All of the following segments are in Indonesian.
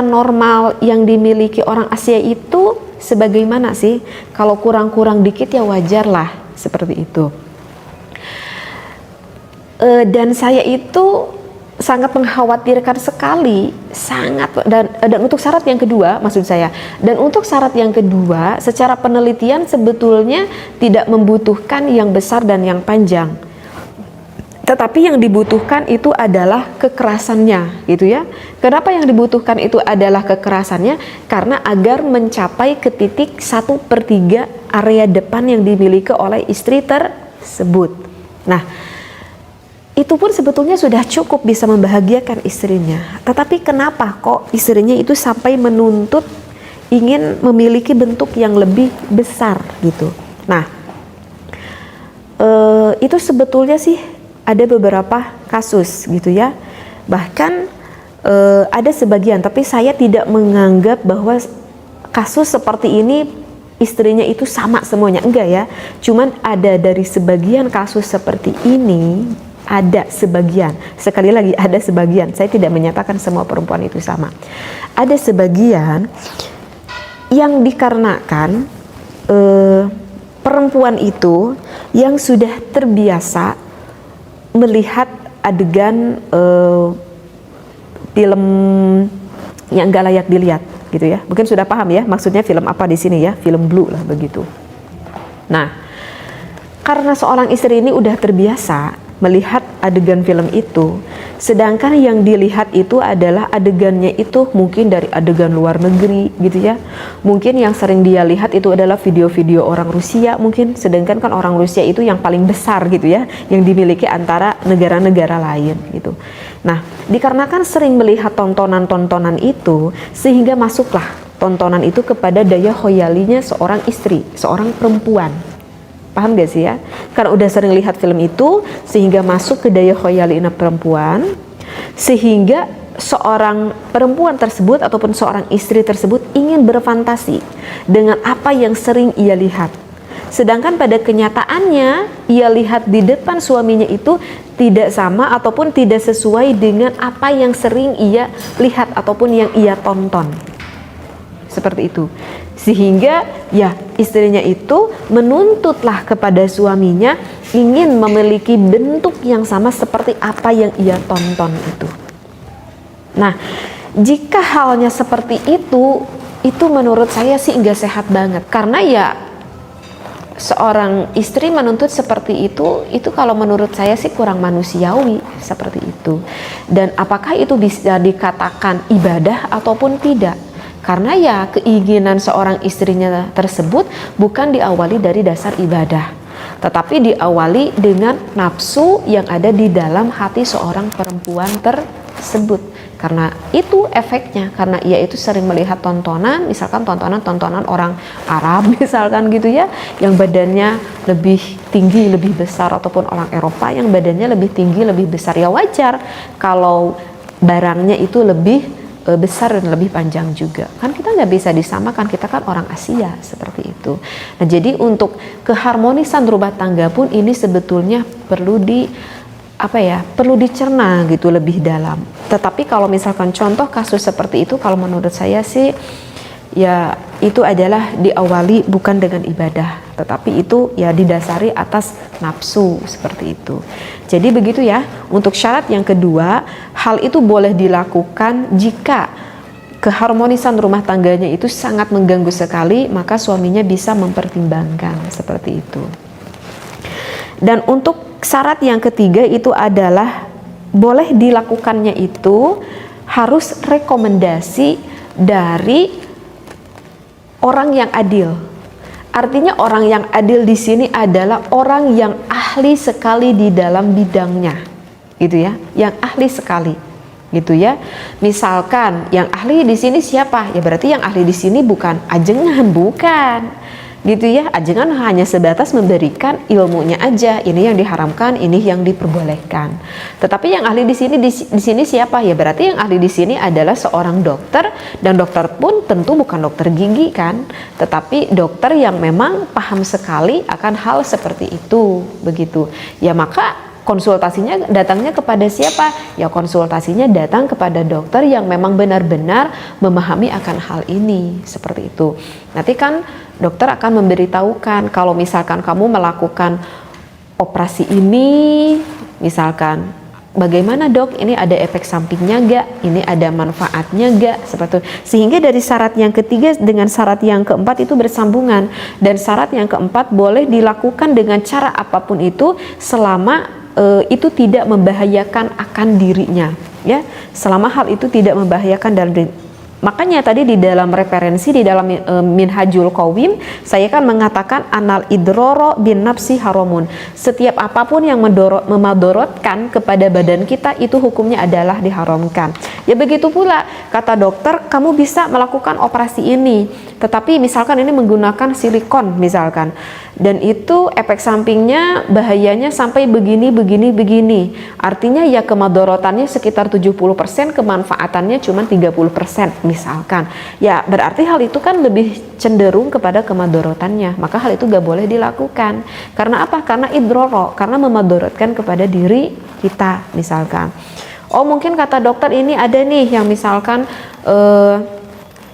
normal yang dimiliki orang Asia itu sebagaimana sih? Kalau kurang-kurang dikit ya wajar lah seperti itu. Dan saya itu sangat mengkhawatirkan sekali, dan untuk syarat yang kedua, maksud saya, dan untuk syarat yang kedua, secara penelitian sebetulnya tidak membutuhkan yang besar dan yang panjang, tetapi yang dibutuhkan itu adalah kekerasannya, gitu ya. Kenapa yang dibutuhkan itu adalah kekerasannya? Karena agar mencapai ke titik 1/3 area depan yang dimiliki oleh istri tersebut. Nah, itu pun sebetulnya sudah cukup bisa membahagiakan istrinya. Tetapi kenapa kok istrinya itu sampai menuntut ingin memiliki bentuk yang lebih besar gitu. Nah, itu sebetulnya sih ada beberapa kasus gitu ya. Bahkan ada sebagian, tapi saya tidak menganggap bahwa kasus seperti ini istrinya itu sama semuanya, enggak ya. Cuman ada dari sebagian kasus seperti ini, ada sebagian, sekali lagi ada sebagian, saya tidak menyatakan semua perempuan itu sama. Ada sebagian yang dikarenakan perempuan itu yang sudah terbiasa melihat adegan film yang gak layak dilihat gitu ya. Mungkin sudah paham ya maksudnya film apa di sini ya, film Blue lah begitu. Nah, karena seorang istri ini udah terbiasa melihat adegan film itu, sedangkan yang dilihat itu adalah adegannya itu mungkin dari adegan luar negeri gitu ya. Mungkin yang sering dia lihat itu adalah video-video orang Rusia mungkin, sedangkan kan orang Rusia itu yang paling besar gitu ya, yang dimiliki antara negara-negara lain gitu. Nah, dikarenakan sering melihat tontonan-tontonan itu, sehingga masuklah tontonan itu kepada daya khoyalinya seorang istri, seorang perempuan. Paham gak sih ya? Karena udah sering lihat film itu, sehingga masuk ke daya khoyalina perempuan, sehingga seorang perempuan tersebut ataupun seorang istri tersebut ingin berfantasi dengan apa yang sering ia lihat. Sedangkan pada kenyataannya, ia lihat di depan suaminya itu tidak sama ataupun tidak sesuai dengan apa yang sering ia lihat ataupun yang ia tonton. Seperti itu. Sehingga ya istrinya itu menuntutlah kepada suaminya ingin memiliki bentuk yang sama seperti apa yang ia tonton itu. Nah, jika halnya seperti itu menurut saya sih enggak sehat banget. Karena ya seorang istri menuntut seperti itu kalau menurut saya sih kurang manusiawi seperti itu. Dan apakah itu bisa dikatakan ibadah ataupun tidak? Karena ya keinginan seorang istrinya tersebut bukan diawali dari dasar ibadah, tetapi diawali dengan nafsu yang ada di dalam hati seorang perempuan tersebut. Karena itu efeknya, karena ia itu sering melihat tontonan, misalkan tontonan orang Arab misalkan gitu ya, yang badannya lebih tinggi, lebih besar, ataupun orang Eropa yang badannya lebih tinggi, lebih besar. Ya wajar kalau barangnya itu lebih besar dan lebih panjang juga. Kan kita nggak bisa disamakan, kita kan orang Asia seperti itu. Nah, jadi untuk keharmonisan rumah tangga pun ini sebetulnya perlu perlu dicerna gitu lebih dalam. Tetapi kalau misalkan contoh kasus seperti itu, kalau menurut saya sih ya itu adalah diawali bukan dengan ibadah, tetapi itu ya didasari atas nafsu seperti itu. Jadi begitu ya. Untuk syarat yang kedua, hal itu boleh dilakukan jika keharmonisan rumah tangganya itu sangat mengganggu sekali, maka suaminya bisa mempertimbangkan seperti itu. Dan untuk syarat yang ketiga itu adalah boleh dilakukannya itu harus rekomendasi dari orang yang adil. Artinya orang yang adil di sini adalah orang yang ahli sekali di dalam bidangnya, gitu ya, yang ahli sekali, gitu ya. Misalkan yang ahli di sini siapa? Ya berarti yang ahli di sini bukan ajengan, bukan, gitu ya. Ajengan hanya sebatas memberikan ilmunya aja. Ini yang diharamkan, ini yang diperbolehkan. Tetapi yang ahli di sini siapa? Ya berarti yang ahli di sini adalah seorang dokter, dan dokter pun tentu bukan dokter gigi kan, tetapi dokter yang memang paham sekali akan hal seperti itu, begitu. Ya maka konsultasinya datangnya kepada siapa? Ya konsultasinya datang kepada dokter yang memang benar-benar memahami akan hal ini, seperti itu. Nanti kan dokter akan memberitahukan kalau misalkan kamu melakukan operasi ini, misalkan bagaimana dok, ini ada efek sampingnya gak, ini ada manfaatnya gak, seperti itu. Sehingga dari syarat yang ketiga dengan syarat yang keempat itu bersambungan, dan syarat yang keempat boleh dilakukan dengan cara apapun itu selama itu tidak membahayakan akan dirinya, ya, selama hal itu tidak membahayakan dalam diri. Makanya tadi di dalam referensi di dalam Minhajul Qawim saya kan mengatakan anal idroro bin nafsi haramun. Setiap apapun yang memadorotkan kepada badan kita itu hukumnya adalah diharamkan. Ya begitu pula kata dokter, kamu bisa melakukan operasi ini, tetapi misalkan ini menggunakan silikon misalkan, dan itu efek sampingnya bahayanya sampai begini. Artinya ya kemadorotannya sekitar 70%, kemanfaatannya cuma 30% misalkan. Ya berarti hal itu kan lebih cenderung kepada kemadorotannya, maka hal itu gak boleh dilakukan. Karena apa? Karena idroro, karena memadorotkan kepada diri kita misalkan. Oh mungkin kata dokter ini ada nih yang misalkan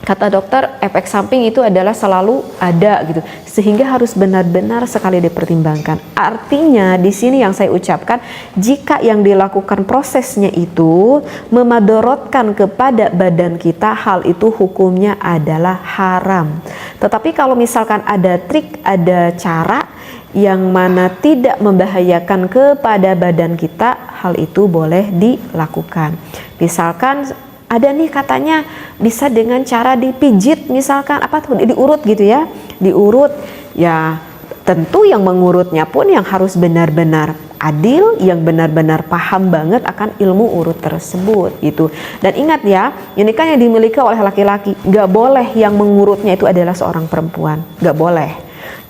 kata dokter efek samping itu adalah selalu ada gitu, sehingga harus benar-benar sekali dipertimbangkan. Artinya di sini yang saya ucapkan, jika yang dilakukan prosesnya itu memadorotkan kepada badan kita, hal itu hukumnya adalah haram. Tetapi kalau misalkan ada trik, ada cara yang mana tidak membahayakan kepada badan kita, hal itu boleh dilakukan. Misalkan ada nih katanya bisa dengan cara dipijit, misalkan apa tuh, diurut gitu ya, diurut. Ya tentu yang mengurutnya pun yang harus benar-benar adil, yang benar-benar paham banget akan ilmu urut tersebut gitu. Dan ingat ya, ini kan yang dimiliki oleh laki-laki, nggak boleh yang mengurutnya itu adalah seorang perempuan, nggak boleh.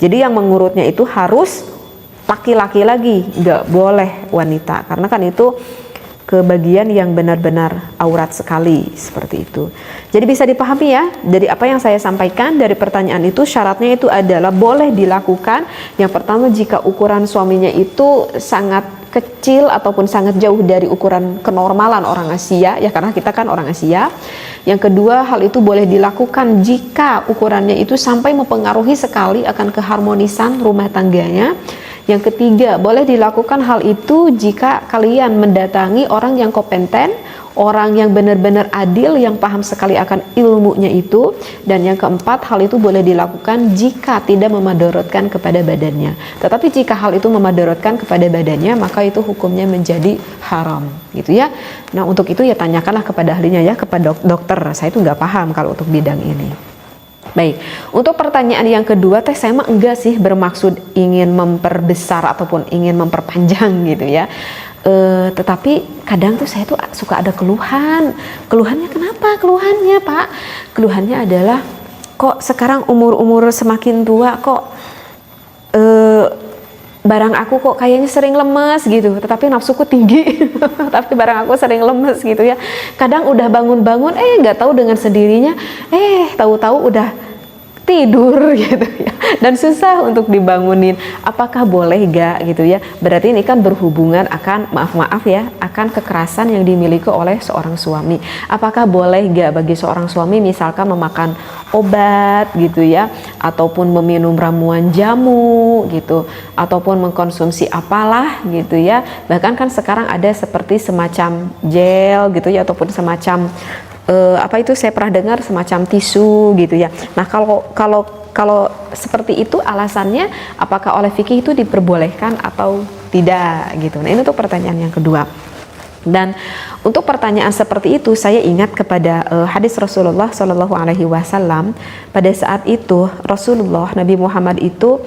Jadi yang mengurutnya itu harus laki-laki lagi, nggak boleh wanita, karena kan itu kebagian yang benar-benar aurat sekali, seperti itu. Jadi bisa dipahami ya, dari apa yang saya sampaikan dari pertanyaan itu, syaratnya itu adalah boleh dilakukan. Yang pertama, jika ukuran suaminya itu sangat kecil ataupun sangat jauh dari ukuran kenormalan orang Asia, ya karena kita kan orang Asia. Yang kedua, hal itu boleh dilakukan jika ukurannya itu sampai mempengaruhi sekali akan keharmonisan rumah tangganya. Yang ketiga, boleh dilakukan hal itu jika kalian mendatangi orang yang kompeten, orang yang benar-benar adil, yang paham sekali akan ilmunya itu. Dan yang keempat, hal itu boleh dilakukan jika tidak memadorotkan kepada badannya. Tetapi jika hal itu memadorotkan kepada badannya, maka itu hukumnya menjadi haram, gitu ya. Nah untuk itu ya tanyakanlah kepada ahlinya ya, kepada dokter. Saya itu nggak paham kalau untuk bidang ini. Baik, untuk pertanyaan yang kedua, saya mah enggak sih bermaksud ingin memperbesar ataupun ingin memperpanjang gitu ya. Tetapi kadang tuh saya tuh suka ada keluhan. Keluhannya kenapa? Keluhannya Pak, keluhannya adalah kok sekarang umur-umur semakin tua kok barang aku kok kayaknya sering lemes gitu, tetapi nafsuku tinggi. Tapi barang aku sering lemes gitu ya. Kadang udah bangun-bangun nggak tahu dengan sendirinya tahu-tahu udah tidur gitu ya, dan susah untuk dibangunin. Apakah boleh gak gitu ya? Berarti ini kan berhubungan akan maaf ya, akan kekerasan yang dimiliki oleh seorang suami. Apakah boleh gak bagi seorang suami misalkan memakan obat gitu ya, ataupun meminum ramuan jamu gitu, ataupun mengkonsumsi apalah gitu ya. Bahkan kan sekarang ada seperti semacam gel gitu ya, ataupun semacam apa itu saya pernah dengar semacam tisu gitu ya. Nah kalau seperti itu alasannya, apakah oleh fikih itu diperbolehkan atau tidak gitu. Nah ini untuk pertanyaan yang kedua. Dan untuk pertanyaan seperti itu saya ingat kepada hadis Rasulullah Shallallahu Alaihi Wasallam. Pada saat itu Rasulullah Nabi Muhammad itu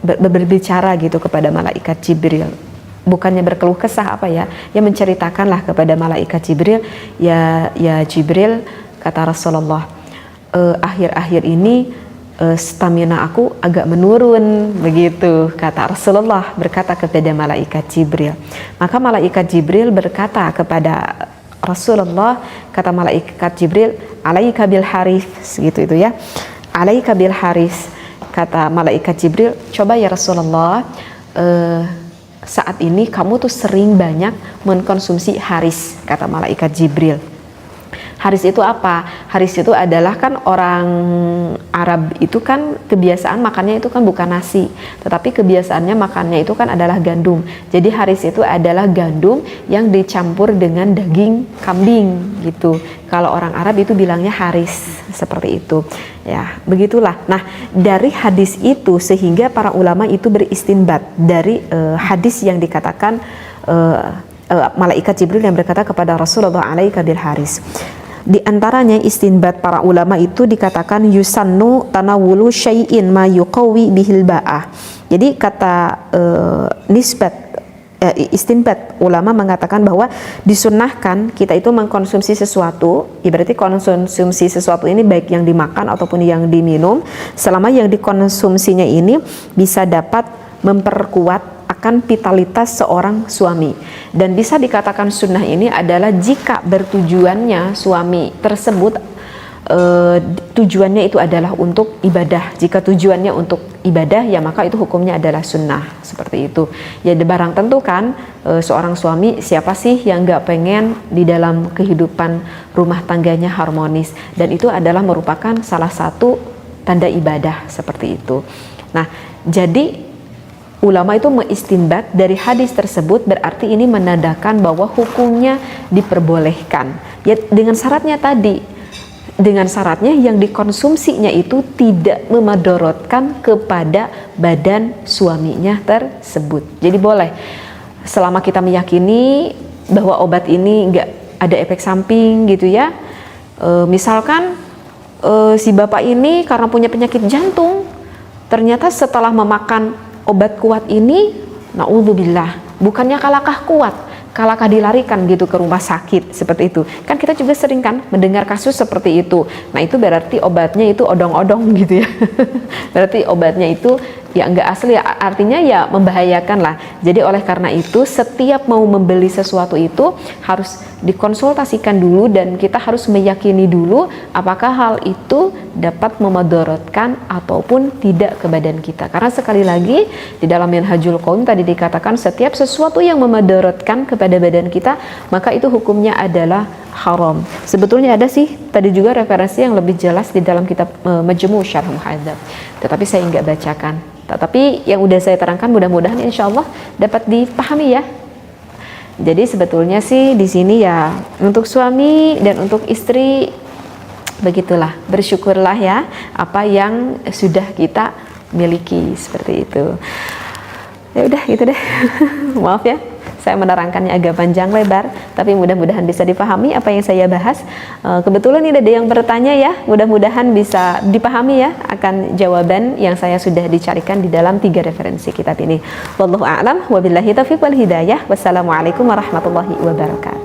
berbicara gitu kepada malaikat Jibril. Bukannya berkeluh kesah menceritakanlah kepada malaikat Jibril, ya Jibril, kata Rasulullah, akhir-akhir ini stamina aku agak menurun, begitu kata Rasulullah berkata kepada malaikat Jibril. Maka malaikat Jibril berkata kepada Rasulullah, kata malaikat Jibril, alaika bil haris, gitu itu ya, alaika bil haris. Kata malaikat Jibril, coba ya Rasulullah, saat ini kamu tuh sering banyak mengkonsumsi haris, kata malaikat Jibril. Haris itu apa? Haris itu adalah kan orang Arab itu kan kebiasaan makannya itu kan bukan nasi, tetapi kebiasaannya makannya itu kan adalah gandum. Jadi haris itu adalah gandum yang dicampur dengan daging kambing gitu. Kalau orang Arab itu bilangnya haris, seperti itu. Ya, begitulah. Nah, dari hadis itu sehingga para ulama itu beristinbat dari hadis yang dikatakan malaikat Jibril yang berkata kepada Rasulullah alaika bil haris. Di antaranya istinbat para ulama itu dikatakan yusannu tanawulu syai'in ma yuqawi bihil ba'ah. Jadi kata istinbat ulama mengatakan bahwa disunnahkan kita itu mengkonsumsi sesuatu, berarti konsumsi sesuatu ini baik yang dimakan ataupun yang diminum, selama yang dikonsumsinya ini bisa dapat memperkuat akan vitalitas seorang suami. Dan bisa dikatakan sunnah ini adalah jika bertujuannya suami tersebut tujuannya itu adalah untuk ibadah. Jika tujuannya untuk ibadah, ya maka itu hukumnya adalah sunnah, seperti itu. Ya barang tentu kan seorang suami siapa sih yang gak pengen di dalam kehidupan rumah tangganya harmonis, dan itu adalah merupakan salah satu tanda ibadah, seperti itu. Nah, jadi ulama itu mengistinbat dari hadis tersebut, berarti ini menandakan bahwa hukumnya diperbolehkan. Ya dengan syaratnya tadi, dengan syaratnya yang dikonsumsinya itu tidak memadorotkan kepada badan suaminya tersebut. Jadi boleh, selama kita meyakini bahwa obat ini nggak ada efek samping gitu ya. Misalkan si bapak ini karena punya penyakit jantung, ternyata setelah memakan obat kuat ini, na'udzubillah, bukannya kalakah kuat, kalakah dilarikan gitu ke rumah sakit, seperti itu. Kan kita juga sering kan mendengar kasus seperti itu. Nah itu berarti obatnya itu odong-odong gitu ya. Berarti obatnya itu ya enggak asli, artinya ya membahayakan lah. Jadi oleh karena itu setiap mau membeli sesuatu itu harus dikonsultasikan dulu, dan kita harus meyakini dulu apakah hal itu dapat memadorotkan ataupun tidak ke badan kita. Karena sekali lagi di dalam Minhajul Qaum tadi dikatakan setiap sesuatu yang memadorotkan kepada badan kita maka itu hukumnya adalah haram. Sebetulnya ada sih tadi juga referensi yang lebih jelas di dalam kitab Majmu' Syarh Muhadzab, tetapi saya enggak bacakan. Tetapi yang udah saya terangkan mudah-mudahan insya Allah dapat dipahami ya. Jadi sebetulnya sih di sini ya untuk suami dan untuk istri begitulah, bersyukurlah ya apa yang sudah kita miliki, seperti itu. Ya udah gitu deh. Maaf ya, saya menerangkannya agak panjang lebar, tapi mudah-mudahan bisa dipahami apa yang saya bahas. Kebetulan ini ada yang bertanya ya, mudah-mudahan bisa dipahami ya akan jawaban yang saya sudah dicarikan di dalam 3 referensi kitab ini. Wallahu a'lam, wabillahi taufiq wal hidayah. Wassalamualaikum warahmatullahi wabarakatuh.